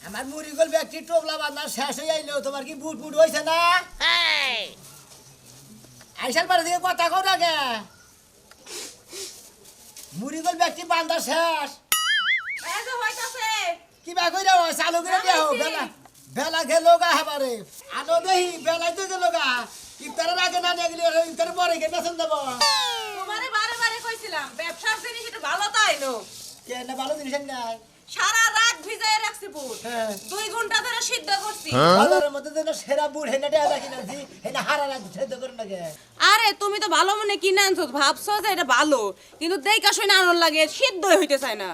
আমার মুড়িগোল ব্যক্তি টোপলা বাঁধা শেষ হয়ে আইলো তোমার কি বুট বুট হয়েছে না আইসার পরে থেকে কথা কও না গে মুড়িগোল ব্যক্তি বাঁধা শেষ কি বা কইরা চালু করে দেও বেলা বেলা গেলো গা হাবারে আনো দেহি বেলাই তো গেলো গা ইফতারের আগে না নিয়ে গেলে ইফতারের পরে কে পেছন দেবো তোমারে বারে বারে কইছিলাম ব্যবসার জিনিস একটু ভালো তাইলো কে না ভালো জিনিস নাই সারা রাত ভিজায় রাখছি বুট 2 ঘন্টা ধরে সিদ্ধ করছি বাজারের মধ্যে যেন সেরা বুট হেনা দেয়া রাখি না জি হেনা হারা রাখ সেদ্ধ করে না গে আরে তুমি তো ভালো মনে কিনে আনছো ভাবছো যে এটা ভালো কিন্তু দেখা শুনে আনন্দ লাগে সিদ্ধ হইতে চায় না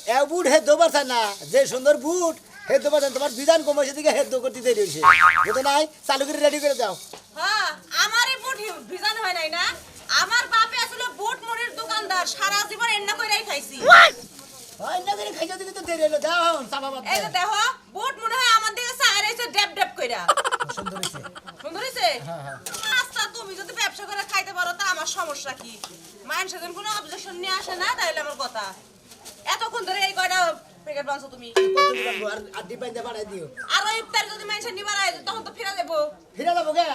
এ বুট হে দোবার চায় না যে সুন্দর বুট হে দোবার চায় তোমার বিধান কমাইছে দিকে হেদ্দ করতে দেরি হয়েছে বুঝতে নাই চালু করে রেডি করে দাও হ্যাঁ আমারই বুট ভিজানো হয় নাই না আমার বাপে আসলে বুট মুড়ির দোকানদার সারা জীবন এন্না কইরাই খাইছি হয় না করে খাইছো দিকে তো দেরি হলো দাও চাপা বাদ এই যে দেখো বুট মনে হয় আমার দিকে চায় রাইছে ডেপ ডেপ কইরা সুন্দর হইছে সুন্দর হইছে হ্যাঁ হ্যাঁ আচ্ছা তুমি যদি ব্যবসা করে খাইতে পারো তা আমার সমস্যা কি মাইন সেদিন কোনো অবজেকশন নিয়ে আসে না তাইলে আমার কথা এতক্ষণ ধরে এই কয়টা প্যাকেট বানছো তুমি কত দিন আর ডিপাই দে বাড়াই দিও আর ওই ইফতার যদি মাইনছে নিবার আয় তখন তো ফিরা দেবো ফিরে যাবো গে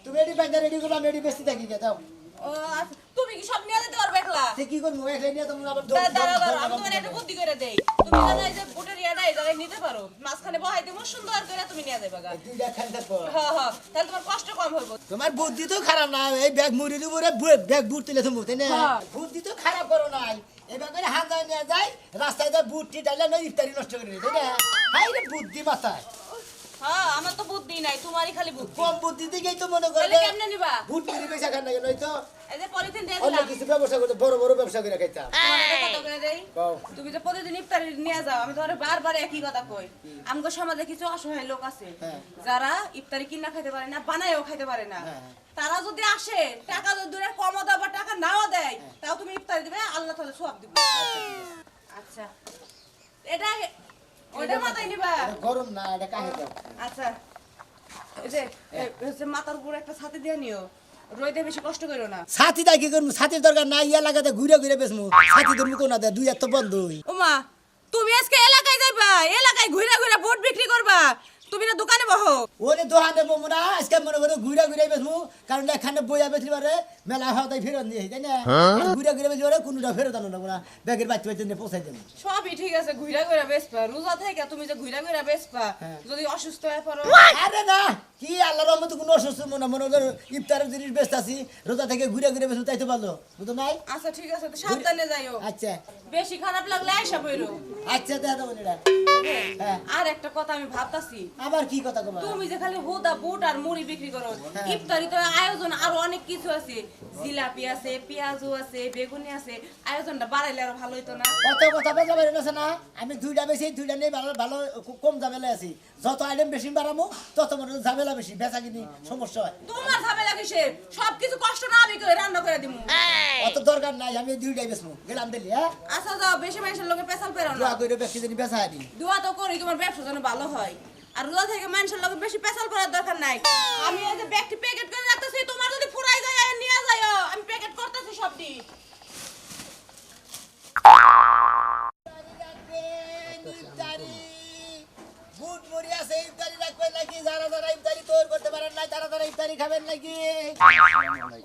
তুমি এডি বাইন্দা রেডি করলাম এডি বেশি থাকি গে দাও ও আচ্ছা, তুমি কি সব নিয়ে যেতে পারবে একলা সে কি করবো একলাই নিয়ে তোমরা আবার দাঁড়া আমি তোমার একটা বুদ্ধি করে দেই তুমি জানো এই যে বুটের ইয়াটা এই জায়গায় নিতে পারো মাঝখানে বহাই দেবো সুন্দর করে তুমি নিয়ে যাবে গা তুই দেখান দেখো হ্যাঁ হ্যাঁ তাহলে তোমার কষ্ট কম হবে তোমার বুদ্ধি তো খারাপ না এই ব্যাগ মুড়ির উপরে ব্যাগ বুট তুলে তুমি তাই না হ্যাঁ। বুদ্ধি তো খারাপ করো নাই এবার করে হাত যায় নিয়ে যায় রাস্তায় যা বুটটি ডাইলে নয় ইফতারি নষ্ট করে দিই, তাই না হাই রে বুদ্ধি মাথায় হ্যাঁ আমার তো বুদ্ধি নাই তোমারই খালি বুদ্ধি কম বুদ্ধি দিকেই তো মনে করে তাহলে কেমনে নিবা বুট মুড়ি পয়সা খান না নয়তো এই যে পলিথিন দিয়ে অন্য দিলাম কিছু ব্যবসা করতে বড় বড় ব্যবসা করে খাইতাম তোমার একটা কথা করে দেই কও তুমি যে প্রতিদিন ইফতারি নিয়ে যাও আমি তোমার বারবার একই কথা কই আমগো সমাজে কিছু অসহায় লোক আছে হ্যাঁ। যারা ইফতারি কিনা খাইতে পারে না বানায়ও খাইতে পারে না হ্যাঁ। তারা যদি আসে টাকা যদি দূরে কমও দেয় বা টাকা নাও দেয় তাও তুমি ইফতারি দিবে আল্লাহ তাআলা সওয়াব দিবে আচ্ছা এটা ওইটা মাথায় নিবা এটা গরম না এটা কাহে দাও আচ্ছা এই যে হচ্ছে মাথার উপর একটা ছাতি দিয়ে নিও রোদে বেশি কষ্ট করো না সাথী দা কি করবো সাথীর দরকার নাই এলাকাতে ঘুরে ঘুরে বেসমু সাথী ধরবো কোন দে দুই এত বন্ধুই ওমা তুমি আজকে এলাকায় যাইবা এলাকায় ঘুরে ঘুরে বুট বিক্রি করবা তুমি না দোকানে বহো ওরে দোকানে বমু না আজকে মনে করে ঘুরে ঘুরে বেসমু কারণ এখানে বইয়া বেচলি পারে মেলা হওয়া তাই ফেরত দিয়ে তাই না ঘুরে ঘুরে বেচলি পারে কোনোটা ফেরত আনো না ব্যাগের বাচ্চা বাচ্চা নিয়ে পৌঁছাই দেবো সবই ঠিক আছে ঘুরা ঘুরা বেচবা রোজা থেকে তুমি যে ঘুরা ঘুরা বেচবা হ্যাঁ। যদি অসুস্থ হয়ে পড়ো আরে না কি আল্লাহর রহমতে কোনো অসুস্থ মনে করে ইফতারের জিনিস বেচতাছি রোজা থেকে ঘুরে ঘুরে বেচু তাই তো ভালো বুঝো নাই আচ্ছা ঠিক আছে তো সাবধানে যাইও আচ্ছা বেশি খারাপ লাগলে আইসা বইরো আচ্ছা দেখা দেবো এটা হ্যাঁ আর একটা কথা আমি ভাবতাছি আবার কি কথা কবা তুমি যে খালি হুদা বুট আর মুড়ি বিক্রি করো ইফতারিতে আয়োজন আরো অনেক কিছু আছে জিলাপি আছে পেঁয়াজু আছে বেগুনি আছে আয়োজনটা বাড়াইলে আরো ভালো হইতো না কত কথা বেচা বের আছে না আমি দুইটা বেশি দুইটা নেই ভালো ভালো কম ঝামেলা আছি যত আইটেম বেশি বাড়াবো তত মনে হয় ঝামেলা বেশি বেচা কিনি সমস্যা হয় তোমার ঝামেলা কিসের সবকিছু কষ্ট না আমি করে রান্না করে দিমু অত দরকার নাই আমি দুইটাই বেচবো গেলাম দিলি হ্যাঁ আচ্ছা যাও বেশি মানুষের লোকে পেছাল পেরো না দোয়া করে ব্যক্তি জানি বেচা আনি দোয়া তো করি তোমার ব্যবসা যেন ভালো হয় আর রোজা থেকে মানুষের লোকে বেশি পেছাল করার দরকার নাই আমি এই যে ব্যাগটি প্যাকেট করে রাখতেছি তোমার যদি ফুরাই যায় আর নিয়ে যাইও আমি প্যাকেট করতেছি সবটি বুট মুড়ি আছে ইফতারি রাখবেন নাকি যারা যারা ইফতারি তৈরি করতে পারেন না তারা তারা ইফতারি খাবেন নাকি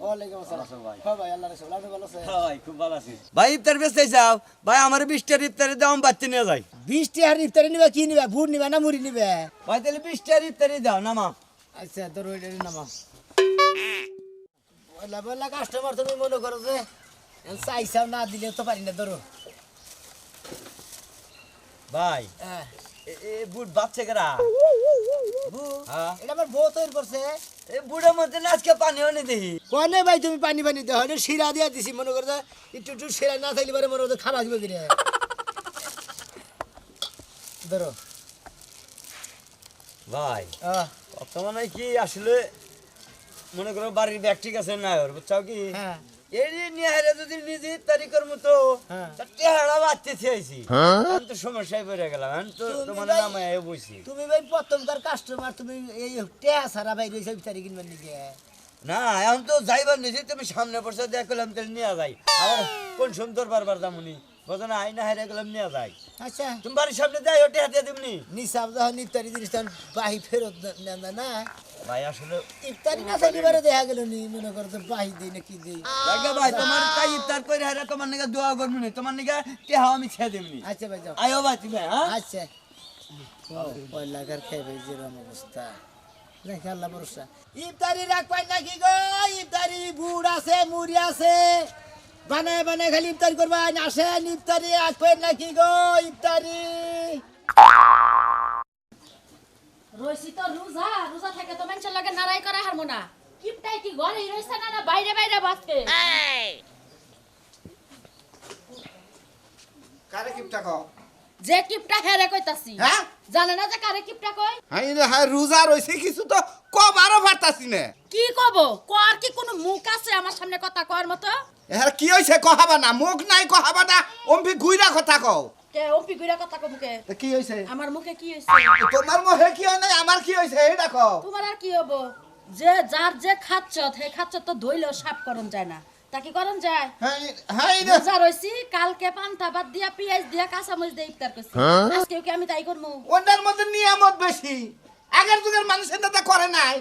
ওয়ালাইকুম আসসালাম ভাই হ্যাঁ ভাই আল্লাহ রাসূল আপনি ভালো আছেন ভাই খুব ভালো আছি ভাই ইফতার বেচতে যাও ভাই আমার 20 টার ইফতারের দাম বাড়তে নিয়ে যাই 20 টাকার ইফতারি নিবে কি নিবে বুট নিবে না মুড়ি নিবে ভাই তাহলে 20 টার ইফতারি দাও নামা আচ্ছা তোর ওইটা নামা বলা বলা কাস্টমার তুমি মনে করো যে চাইছাও না দিলে তো পারি না ধরো ভাই হ্যাঁ এ বুট বাচ্চা কেরা হ্যাঁ এটা আমার বউ তৈরি করছে এ বুড়ের মধ্যে না আজকে পানিও নি দেখি কনে ভাই তুমি পানি পানি দেওয়া হয় শিরা দিয়া দিছি মনে করো যে একটু একটু শিরা না থাকলে পরে মনে করো খাওয়া দিবে কিনে ধরো ভাই আহ, বর্তমানে কি আসলে মনে করো বাড়ির ব্যাগ ঠিক আছে না ওর বুঝছাও কি হ্যাঁ এই যে নিয়ে হারে যদি নিজে তারিখের মতো হ্যাঁ। টেহারা বাচ্চা খেয়েছি আমি তো সমস্যায় পড়ে গেলাম আমি তো তুমি তোমার ভাই- নামে বসি তুমি ভাই প্রথমকার কাস্টমার তুমি এই টেয়া সারা ভাই রয়েছে ইফতারি কিনবেন নাকি না এখন তো যাইবার নিজে তুমি সামনে বসে দেখ করলাম তাহলে নিয়ে যাই আবার কোন সুন্দর বারবার দামুনি বোঝো না আইনা হাইরে গেলাম নিয়ে যাই আচ্ছা তুমি বাড়ির সামনে যাই ওটি হাতে দিমনি নিসাব যখন ইফতারি জিনিস তখন বাহি ফেরত নেন না না ভাই আসলে ইফতারি না চাইলে দেখা গেল নি মনে করো তো বাহি দিই না কি দিই জায়গা ভাই তোমার তাই ইফতার করে হাইরে তোমার নিকে দোয়া করবো নি তোমার নিকে টেহা আমি ছেড়ে দিমনি আচ্ছা ভাই যাও আয়ো ভাই তুমি হ্যাঁ আচ্ছা পয়লাকার খাইবে যেরকম অবস্থা দেখে আল্লাহ ভরসা ইফতারি রাখবেন নাকি গো ইফতারি বুড় আছে মুড়ি আছে বানায় বানায় খালি ইফতারি করবেন আসেন ইফতারি রাখবেন নাকি গো ইফতারি রইছি তো রোজা রোজা থেকে তো মানুষের লগে নারাই করা হারমো না কিপটাই কি ঘরেই রইছে না বাইরে বাইরে বাঁচতে কারে কিপটা কও যে কিপটা হেরে কইতাছি হ্যাঁ? জানে না যে কারে কিপটা কই হাই রে হাই রোজা রইছে কিছু তো কবারও পারতাছি না কি কব কর কি কোনো মুখ আছে আমার সামনে কথা কর মতো এর কি হইছে কহাবা না মুখ নাই কহাবা না অম্বি গুইরা কথা কও কে ওপি গুইরা কথা কব মুখে তা কি হইছে আমার মুখে কি হইছে তোমার মুখে কি হয় নাই আমার কি হইছে এই দেখো তোমার আর কি হবো যে যার যে খাচ্ছত হে খাচ্ছত তো ধইলেও সাফ করন যায় না তা কি করন যায় হাই হাই রে রোজা রইছি কালকে পান্তা ভাত দিয়া পেঁয়াজ দিয়া কাঁচা মরিচ দিয়ে ইফতার করছি আজকে কি আমি তাই করবো ওনার মধ্যে নিয়ামত বেশি আগের যুগের মানুষের না তা করে নাই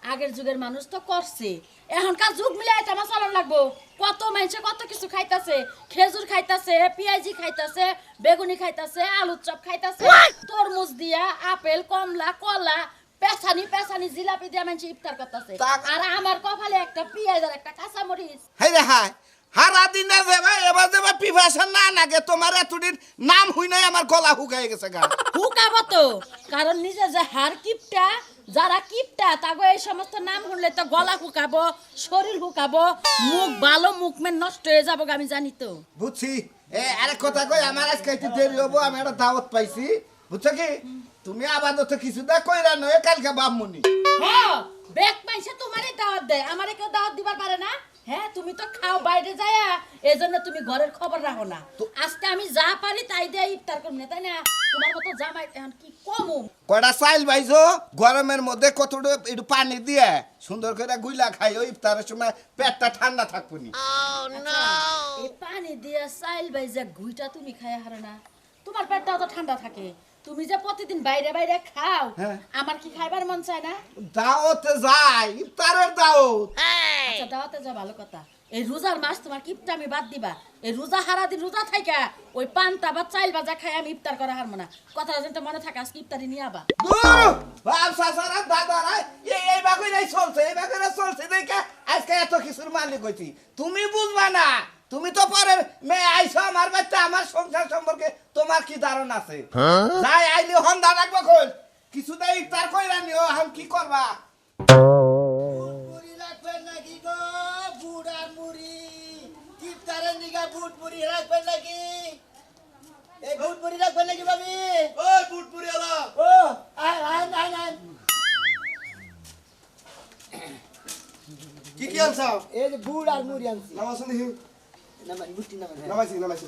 আগের যুগের মানুষ তো করছে এখনকার যুগ মিলাই এটা আমার চালান লাগবো কত মানুষে কত কিছু খাইতাছে খেজুর খাইতাছে পেঁয়াজি খাইতাছে বেগুনি খাইতাছে আলুর চপ খাইতাছে তরমুজ দিয়া আপেল কমলা কলা পেছানি পেছানি জিলাপি দিয়া মানুষ ইফতার করতেছে আর আমার কপালে একটা পেঁয়াজ আর একটা কাঁচা মরিচ হাই রে হাই হারা দিনে যাবা এবার যাবা পিভাসা না নাগে তোমার এতদিন নাম হই নাই আমার গলা শুকাই গেছে গা হুকাবো তো কারণ নিজে যে হার কিপটা যারা কিপটা তাগো এই সমস্ত নাম শুনলে তো গলা হুকাবো শরীর হুকাবো মুখ ভালো মুখ মেন নষ্ট হয়ে যাবো আমি জানি তো বুঝছি আরেক কথা কই আমার আজকে একটু দেরি হবো আমি একটা দাওয়াত পাইছি বুঝছো কি তুমি আপাতত কিছু দা কইরা নয় কালকে বামুনি হ্যাঁ বেক পাইছে তোমারই দাওয়াত দেয় আমারে কেউ দাওয়াত দিবার পারে না হ্যাঁ তুমি তো খাও বাইরে যায়া এজন্য তুমি ঘরের খবর রাখো না আজকে আমি যা পারি তাই দিয়ে ইফতার করব না তাই না তোমার মতো জামাই এখন কি কমু কয়টা চাইল বাইছো গরমের মধ্যে কতটা একটু পানি দিয়ে সুন্দর করে গুইলা খাই ওই ইফতারের সময় পেটটা ঠান্ডা থাকবো নি এই পানি দিয়ে চাইল বাই যে গুইটা তুমি খায় হারো না তোমার পেটটাও তো ঠান্ডা থাকে তুমি যে প্রতিদিন বাইরে বাইরে খাও হ্যাঁ। আমার কি খাইবার মন চায় না দাওতে যাই ইফতারের দাওত আচ্ছা দাওয়াতে যা ভালো কথা এই রোজার মাস তোমার কিপটা আমি বাদ দিবা এই রোজা হারা দিন রোজা থাইকা ওই পান্তা বা চাইল ভাজা খাই আমি ইফতার করা হারমো না কথা যেন মনে থাকে আজকে ইফতারি নিয়ে আবা বাপ সাসারা দাদারা এই বাগুই চলছে এই বাগুই চলছে দেখে আজকে এত কিছুর মালিক হইছি তুমি বুঝবা না তুমি তো পরে মেয়ে আইছো আমার বাচ্চা আমার সংসার সম্পর্কে তোমার কি ধারণা আছে যাই আইলে হন্দা রাখবো কোন কিছুটা ইফতার কইরা নিও আমি কি করবা মুড়ি রাখবেন নাকি গো বুড় আর মুড়ি ইফতারের নিগা বুট মুড়ি রাখবেন নাকি এই বুট মুড়ি রাখবেন নাকি ভাবি ওই বুটপুরি আলা ও আয় আয় আয় আয় কি কি আনছাও এই যে বুড় আর মুড়ি আনছি নামাজ দেখি নামাই বুটি নামাই নামাইছি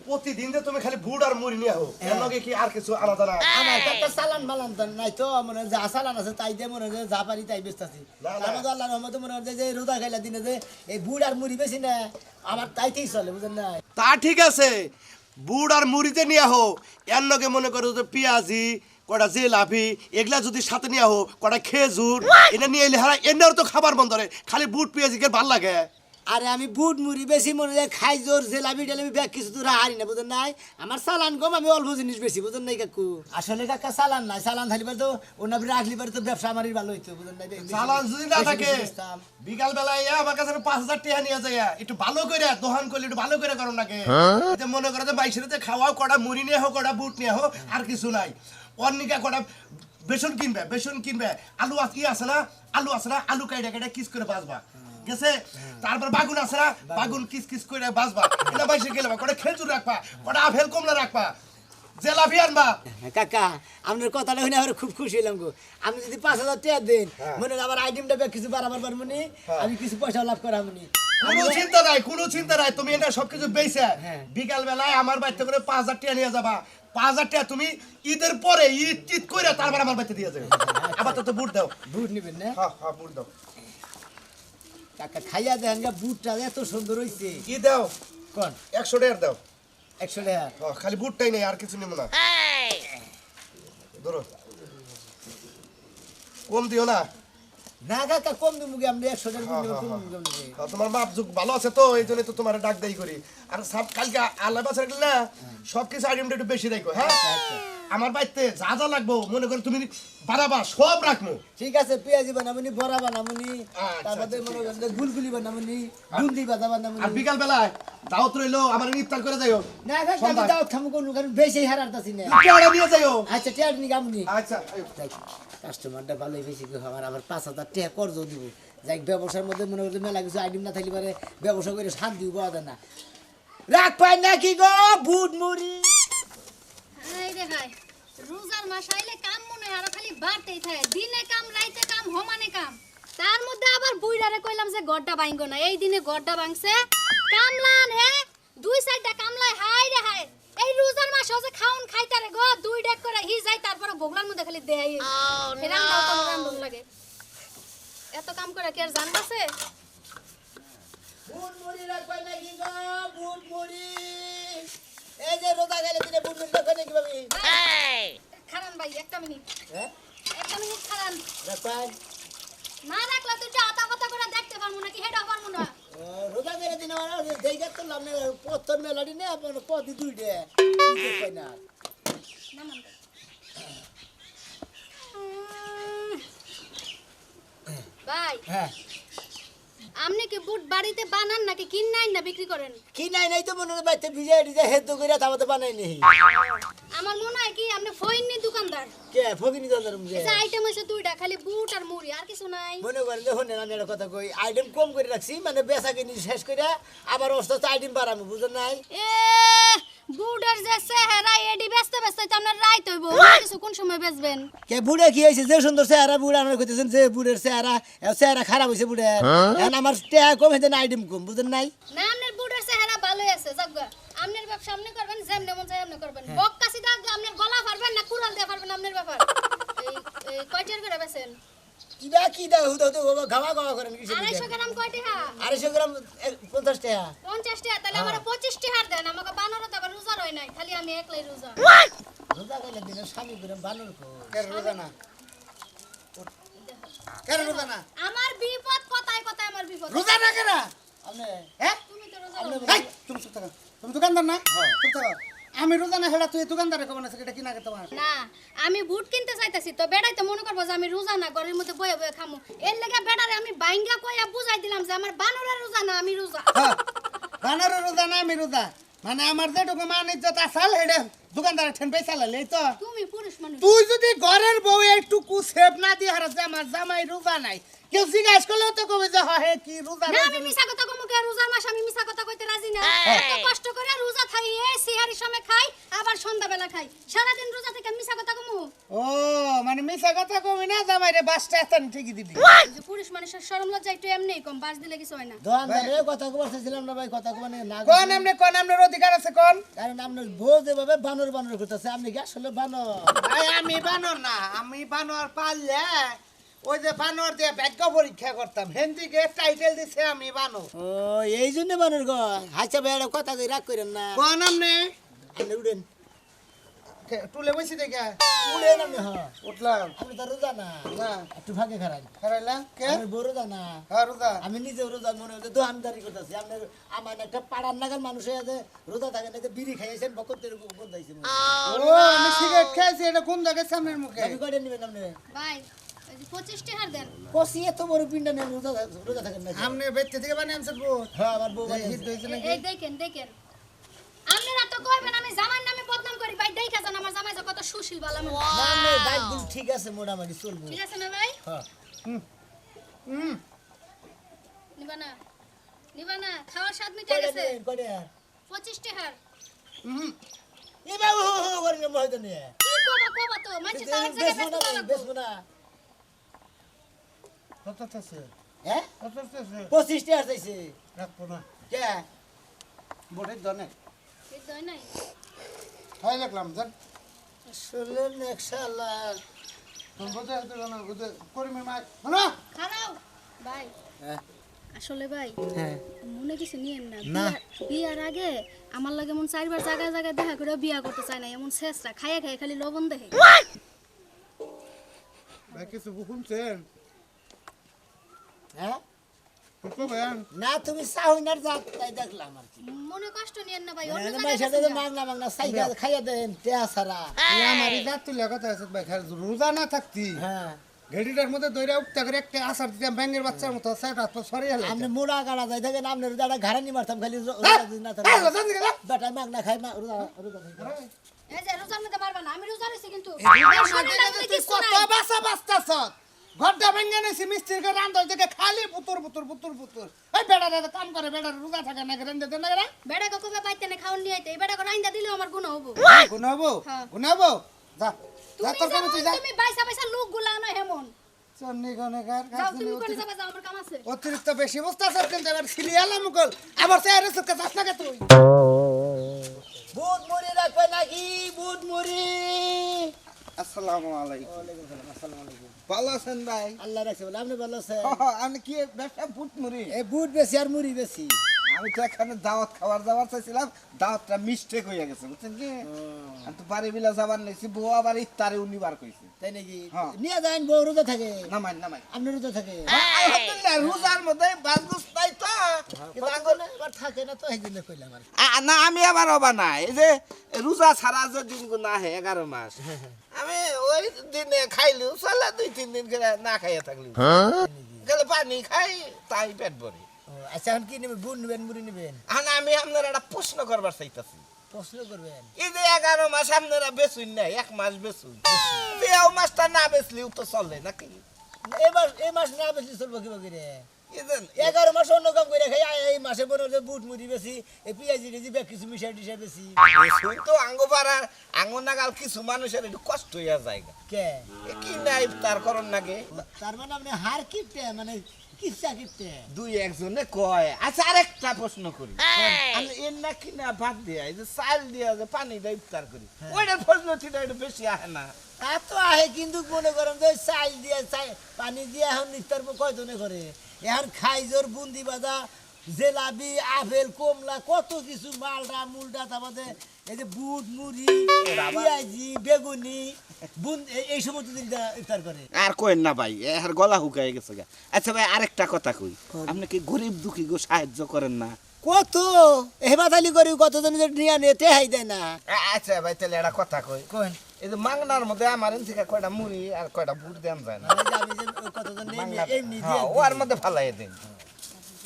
প্রতিদিন যে তুমি খালি বুট আর মুড়ি নিয়ে হো এর লগে কি আর কিছু আনা জানা আমার তো একটা সালান মালান তো নাই তো মনে হয় যা সালান আছে তাই দিয়ে মনে হয় যা পারি তাই বেচতাছি না, না। আমাদের আল্লাহর রহমতে মনে হয় যে রোজা খাইলা দিনে যে এই বুড় আর মুড়ি বেশি না আমার তাইতেই চলে বুঝেন না তা ঠিক আছে বুট আর মুড়িতে নিয়ে হো এর লগে মনে করো যে পেঁয়াজি কটা জিলাপি এগুলা যদি সাথে নিয়ে হো কটা খেজুর এটা নিয়ে এলে হারা এনার তো খাবার বন্ধ রে খালি বুট পেঁয়াজি কে ভাল লাগে আরে আমি বুট মুড়ি বেশি মনে হয় খাই জোর জেলাবি টেলাবি ব্যাগ কিছু তো হারি না বুঝেন নাই আমার সালান কম আমি অল্প জিনিস বেশি বুঝেন নাই কাকু আসলে কাকা সালান নাই সালান থাকলে তো ওনার রাখলি পারে তো ব্যবসা আমারই ভালো হইতো বুঝেন নাই চালান যদি না বেশি থাকে বেশি বেচতাম। বিকাল বেলায় আমার কাছে 5000 টাকা নিয়ে যায় একটু ভালো করে দোকান করলে একটু ভালো করে করো নাকি এতে মনে করো যে বাইশের খাওয়াও কটা মুড়ি নিয়ে হোক কটা বুট নিয়ে হোক আর কিছু নাই অন্যিকা কটা বেসন কিনবে আলু আছে না আলু কাইটা কাইটা কিস করে বাজবা গেছে তারপর বাগুন আছে না বাগুন কিস করে বাজবা এটা বাইশে গেলে কটা খেজুর রাখবা কটা আপেল কমলা রাখবা জেলাপি আনবা কাকা আপনার কথাটা শুনে আমার খুব খুশি হলাম গো আপনি যদি 5000 টাকা দেন মনে হয় আমার আইটেমটা ব্যাগ কিছু বাড়াবার পারবো নি আমি কিছু পয়সা লাভ করাবো নি কোনো চিন্তা নাই তুমি এটা সবকিছু বেচে বিকাল বেলায় আমার বাড়িতে করে 5000 টাকা নিয়ে যাবা 5000 টাকা তুমি ঈদের পরে ঈদ করে তারপর আমার বাড়িতে দিয়ে যাবে আবার তো বুট দাও বুট নিবেন না হ্যাঁ বুট দাও কাকা খাইয়া দেখেন গা বুটটা এত সুন্দর হইছে কি দাও কোন 100 টাকা দাও 100 টাকা খালি বুটটাই নেই আর কিছু নেব না ধরো কম দিও না না কাকা কম দিমু কি আমরা 100 টাকা কম দিমু তোমার মাপ যুগ ভালো আছে তো এই জন্য তো তোমার ডাক দেই করি আর সব কালকে আল্লাহ বাসার গেলে না সব কিছু আইটেমটা একটু বেশি রাখো হ্যাঁ আমার বাড়িতে যা যা লাগবো মনে করো তুমি বাড়াবা সব রাখবো ঠিক আছে পেঁয়াজি বানামুনি বড়া বানামুনি আচ্ছা, তারপরে মনে করেন যে গুলগুলি বানামুনি বুন্দি বাদা আর বানামুনি বিকাল বেলায় দাওয়াত রইলো আমার ইফতার করে যাইও না কাকা আমি দাও খামু কোন কারণ বেশি হারাতাছি না টিয়াটা নিয়ে যাইও আচ্ছা টিয়ার নি গামুনি আচ্ছা কাস্টমারটা ভালোই বেশি করে আমার আবার 5000 টাকা কর্জ দিব যাই ব্যবসার মধ্যে মনে করতে মেলা কিছু আইটেম না থাকলে পারে ব্যবসা করে শান্তি পাওয়া যায় না রাখ পাই না কি গো বুট মুড়ি এই রে ভাই রোজার মাস আইলে কাম মনে হয় আরো খালি বাড়তেই থাকে দিনে কাম রাইতে কাম সমানে কাম তার মধ্যে আবার বুইড়ারে কইলাম যে গড্ডা ভাঙগো না এই দিনে গড্ডা ভাঙছে কামলান হে 2-4টা কামলায় হাই রে হাই এই রোজার মাস হচ্ছে খাউন খাইতারে গো 2 ডেক করে হি যায় তারপরে বগলার মধ্যে খালি দেই ফেরান দাও তো রাম লাগে এত কাম করে কি আর জানবাছে বুট মুড়ি রাখ পাই না কি গো বুট মুড়ি এই যে রোজা গেলে দিনে বুট মুড়ি রাখ নাকি ভাবি খারান ভাই একটা মিনিট হ্যাঁ খারান রাখ পাই না রাখলা তুই যা আতা পাতা করে দেখতে পারমু নাকি হেডা পারমু না রোজা গেলে দিনে আমার দেইগা তো লামনে প্রথম মেলাডি না আপনার পদি দুইটা কি কই না নামান ভাই হ্যাঁ আপনি কি বুট বাড়িতে বানান নাকি কিনাই না বিক্রি করেন কি নাই নাই তো মনে হয় বাইতে ভিজে ভিজে হেদ করে তামাতে বানাই নি আমার মনে হয় কি আপনি ফইননি দোকানদার কে ফকিনি দাদার মুখে এই আইটেম হইছে দুইটা খালি বুট আর মুড়ি আর কিছু নাই মনে করেন যে হনে আমি একটা কথা কই আইটেম কম করে রাখছি মানে বেচা কিনি শেষ করে আবার অস্ত আইটেম বাড়াবো বুঝেন নাই এ বুটের যে চেহারা এডি ব্যস্ত ব্যস্ত তো আপনার রাইত হইব কিছু কোন সময় বেচবেন কে বুড়ে কি হয়েছে যে সুন্দর চেহারা বুড়ে আমরা কইতেছেন যে বুড়ের চেহারা খারাপ হয়েছে বুড়ে এখন আমার টেহা কম হয়েছে না আইটেম কম বুঝেন নাই না আপনার বুটের চেহারা ভালোই আছে যাগা আপনার ব্যবসা আপনি করবেন যেমন মন চাই আপনি করবেন বক্কাসি দাগ আপনার গলা পারবেন না কুড়াল দিয়ে পারবেন আপনার ব্যাপার এই কয়টার করে বেচেন কিডা হুদা হুদা গাওয়া গাওয়া করেন কিছু 250 গ্রাম কয়টা 250 গ্রাম 50 টাকা 50 টাকা তাহলে আমার 25 টাকা দেন আমাকে বানরও তো আবার রোজা রয় নাই খালি আমি একলাই রোজা রোজা গেলে দিনে স্বামী করে বানর কো রোজা না কেন রোজা না আমার বিপদ কথায় কথায় আমার বিপদ রোজা না কেন আপনি হ্যাঁ তুমি তো রোজা এই, তুমি চুপ থাকো তুমি দোকানদার না চুপ থাকো আমি রোজা না হেডা তুই দোকানদারে কব না সেটা কিনা কে তোমার না আমি বুট কিনতে চাইতাছি তো বেড়াই তো মনে করবো যে আমি রোজা না ঘরের মধ্যে বয়ে বয়ে খামু এর লেগে বেড়ারে আমি বাইঙ্গা কইয়া বুঝাই দিলাম যে আমার বানরের রোজা না আমি রোজা বানরের রোজা না আমি রোজা মানে আমার যেটুকু মান ইজ্জত আসাল হেডে দোকানদারে ঠেন পয়সা লালে তো তুমি পুরুষ মানুষ তুই যদি ঘরের বউ একটুকু সেভ না দিয়ে হারা যে আমার জামাই রোজা নাই কেউ জিজ্ঞাস করলেও তো কবে যে হে কি রোজা না নাই আমি মিছা কথা কমু কে রোজার মাস আমি মিছা কথা কইতে রাজি না এত কষ্ট করে রোজা থাই এই সিহারির সময় খাই আবার সন্ধ্যাবেলা খাই সারাদিন রোজা থেকে মিছা কথা কমু ও মানে মিছা কথা কবি না জামাই রে বাসটা এতন ঠিকই দিবি এই যে পুরুষ মানুষের শরম লজ্জা একটু এমনিই কম বাস দিলে কিছু হয় না দোকানদারে কথা কইছিলাম না ভাই কথা কই না কোন আমনের অধিকার আছে কোন কারণ আপনার বউ যেভাবে বানর বানর করতেছে আপনি কি আসলে বানর ভাই আমি বানর না আমি বানর পারলে ওই যে বানর দিয়ে ভাগ্য পরীক্ষা করতাম হেন্দিকে টাইটেল দিছে আমি বানর ও এই জন্য বানর গো হাসা বেড়া কথা কই রাগ করেন না কোন আমনে আপনি উড়েন টুলে বসি দেখে উড়েন আপনি হ্যাঁ উঠলাম আপনি তো রোজা না না একটু ভাগে খারান হারাইলা কে আমি বড় রোজা না হ্যাঁ রোজা আমি নিজে রোজা মনে হচ্ছে দোকানদারি করতেছি আপনার আমার একটা পাড়ার নাগাল মানুষ হয়ে আছে রোজা থাকে না বিড়ি খাইয়েছেন বকতের গন্ধাইছে ও আমি সিগারেট খেয়েছি এটা কোন জায়গায় সামনের মুখে আমি কয়টা নেবেন আপনি ভাই এই যে 25 টাকা দেন কষি এত বড় পিন্ডা নেন রোজা থাকেন না আপনি বেচতে থেকে বানিয়ে আনছেন বউ হ্যাঁ আমার বউ হিট হয়েছে নাকি এই দেখেন দেখেন আপনারা তো কইবেন আমি জামাই নামে বদনাম করি ভাই দেখা যান আমার জামাই যে কত সুশীল বালা মানুষ। না না বাইক দিন ঠিক আছে মোটামুটি চলবো ঠিক আছে না ভাই হ্যাঁ নিবা না খাওয়ার স্বাদ মিটে কয়টা গেছে নেবেন কয়টা 25 টাকা এ বাবু করেন না মহিত নিয়ে কি কোবা তো মাঝে তার জায়গায় বেসবো না বেসবো না কত আছে হ্যাঁ কত আছে 25 টাকা চাইছে রাখবো না কে বোটের দনে এই দই নাই হয় লাগলাম জান আসলে নেক্সালা বোঝা হতে না বুঝে করিমের মা হলো খারাও ভাই হ্যাঁ আসলে ভাই হ্যাঁ মনে কিছু নিয়েন না না। বিয়ার আগে আমার লাগে এমন 4বার জায়গায় জায়গায় দেখা করে বিয়া করতে চায় না এমন শেষরা খাইয়া খাইয়া খালি লবণ দেখে ভাই কিছু শুনছেন হ্যাঁ ভাই না তুমি চাউনার জাত তাই দেখলাম আর কি মনে কষ্ট নিয়েন না ভাই অন্য মায়ের সাথে জায়গায় মাগনা মাগনা সাইকেল খাইয়া দেন টেয়া ছাড়া আমার জাত তুলে কথা আছে ভাই রোজা না থাকতি হ্যাঁ ঘেড়িটার মধ্যে দইরা উঠতে করে একটা আসার দিতাম ব্যাঙের বাচ্চার মতো সাইড হাত সরে গেল আপনি মুড়া গাড়া যায় থাকেন আপনার দাঁড়া ঘাড়ানি মারতাম খালি না বেটা মাগনা খাই এই যে রোজার মধ্যে মারবা না আমি রোজা রইছি কিন্তু কত বাসা বাস্তাছ ঘরটা ভেঙে নিছি মিস্ত্রিকে রান্ধর থেকে খালি পুতুর পুতুর পুতুর পুতুর এই বেড়াটা কাম করে বেড়ার রোজা থাকে না রেন্দে দেন না বেড়া কবে পাইতে না খাওন নিয়ে আইতে এই বেড়া করে আইন্দা দিলেও আমার গুণ হবো গুনাবো হ্যাঁ। গুনাবো যা যা তুমি তোর কাছে তুই যা তুমি বাইসা বাইসা লোক গুলা না হেমন চন্নি গনেগার যাও তুমি কোনে যাবা যাও আমার কাম আছে অতিরিক্ত বেশি বস্তা আছে কিন্তু এবার সিলিয়ালা মুকল আবার চেয়ারে সুকে যাস না কে তুই বুট মুড়ি রাখবে নাকি বুট মুড়ি আসসালামু আলাইকুম ভালো আছেন ভাই আল্লাহ রাখছে বলে আপনি ভালো আছেন আমি কি ব্যবসা বুট মুড়ি এই বুট বেশি আর মুড়ি বেশি আমি তো এখানে দাওয়াত খাবার যাওয়ার চাইছিলাম দাওয়াতটা মিস্টেক হয়ে গেছে বুঝছেন কি আমি তো বাড়ি বিলা যাবার নিয়েছি বউ আবার ইফতারে উনিবার কইছে তাই নাকি হ্যাঁ। নিয়ে যান বউ রোজা থাকে নামাই নামাই আপনি রোজা থাকে আলহামদুলিল্লাহ রোজার মধ্যে বাসগুস নাই তো কিন্তু আঙ্গুল- এবার থাকে না তো এই জন্য কইলাম আর না আমি আবার অবা না এই যে রোজা ছাড়া যে দিনগুলো আহে 11 মাস আমি ওই দিনে খাইলেও চলে 2-3 দিন করে না খাইয়া থাকলি গেলে পানি খাই তাই পেট ভরে ও, আচ্ছা এখন কি নেবেন বুট নেবেন মুড়ি নেবেন এখন আমি আপনার একটা প্রশ্ন করবার চাইতেছি প্রশ্ন করবেন এই যে 11 মাস আপনারা বেচুন না 1 মাস বেচুন এই মাসটা না বেচলেও তো চলে নাকি এবার এই মাস না বেশি চলবো কি বকি রে এই যে 11 মাস অন্য কাম করে খাই এই মাসে মনে হচ্ছে বুট মুড়ি বেশি এই পেঁয়াজি টেজি ব্যাগ কিছু মিশাই টিশাই বেশি বেচুন তো আঙ্গো পাড়ার আঙ্গো নাগাল কিছু মানুষের একটু কষ্ট হইয়া যায় কে কি না ইফতার করন নাকি তার মানে আপনি হার কিপটে মানে কিচ্ছা কিপটে 2-1 জনে কয় আচ্ছা আরেকটা প্রশ্ন করি আমি এর না কি না ভাত দিয়া এই যে চাল দিয়া যে পানি দিয়ে ইফতার করি ওইটার ফজলতিটা একটু বেশি আহে না তা তো আহে কিন্তু মনে করেন যে চাল দিয়ে পানি দিয়ে এখন নিস্তার কয়জনে করে এখন খাইজোর বুন্দি বাজা জেলাবি আপেল কমলা কত কিছু মালটা মুলটা তারপরে এই যে বুট মুড়ি পেঁয়াজি বেগুনি এই সমস্ত জিনিস ইফতার করে আর কইন না ভাই এর গলা শুকায় গেছে গা আচ্ছা ভাই আরেকটা কথা কই আপনি কি গরিব দুঃখী গো সাহায্য করেন না কত হেবাতালি করি কতজন নিয়ে নিয়ে টেহাই দেয় না আচ্ছা ভাই তাহলে একটা কথা কই কোন এই যে মাংনার মধ্যে আমার থেকে কয়টা মুড়ি আর কয়টা বুট দেন যায় না আমি যে কতজন নিয়ে মাংনা এমনি হ্যাঁ ওর মধ্যে ফালাই দেন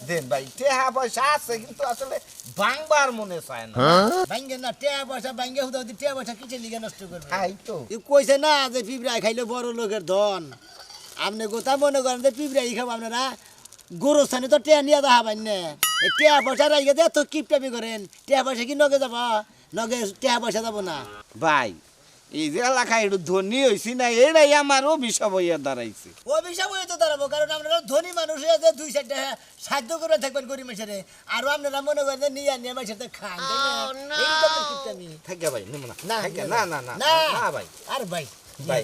দেন ভাই টেহা পয়সা আছে কিন্তু আসলে বাংবার মনে চায় না ভাঙ্গে না টেয়া পয়সা ভাঙ্গে হুদা হুদি টেয়া পয়সা কিসের লিগে নষ্ট করবে তাই তো কইছে না যে পিঁপড়াই খাইলে বড় লোকের ধন আপনি কোথা মনে করেন যে পিঁপড়াই খাব আপনারা গোরস্থানে তো টেয়া নিয়ে দেখাবেন না এই টেয়া পয়সা রাইগে দিয়ে তো কিপটামি করেন টেয়া পয়সা কি নগে যাব নগে টেয়া পয়সা যাব না ভাই এই যে এলাকায় একটু ধনী হয়েছি না এটাই আমার অভিশাপ হইয়া দাঁড়াইছে অভিশাপ হয়ে তো দাঁড়াবো কারণ আপনারা ধনী মানুষ হয়ে যে 2-4টা সাহায্য করে থাকবেন গরিব মানুষের আর আপনারা মনে করেন যে নিয়ে নিয়ে মানুষের খান তাই না? এই তো আপনার কিপটামি। থাকে ভাই নেব না না থাকে না না না না না ভাই আর ভাই ভাই।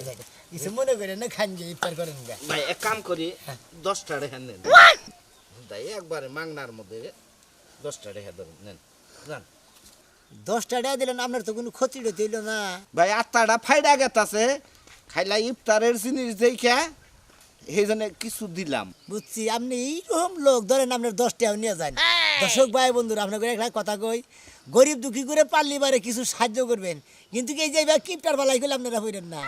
কিছু মনে করেন না খান যে ইফতার করেন গা ভাই এক কাম করি 10টা রেখা নেন তাই একবারে মাংনার মধ্যে 10টা রেখা ধরুন নেন জান 10টা টাকা দিলেন আপনার তো কোনো ক্ষতি টতি হইল না ভাই আত্মাটা ফাইডা গেতাছে খাইলা ইফতারের জিনিস দেখা সেই জন্য কিছু দিলাম বুঝছি আপনি এইরকম লোক ধরেন আপনার 10 টাকা নিয়ে যান দর্শক ভাই বন্ধুরা আপনাকে একটা কথা কই গরিব দুঃখী করে পারলি বারে কিছু সাহায্য করবেন কিন্তু কি এই যে কিপটার বালাই করলে আপনারা হইলেন না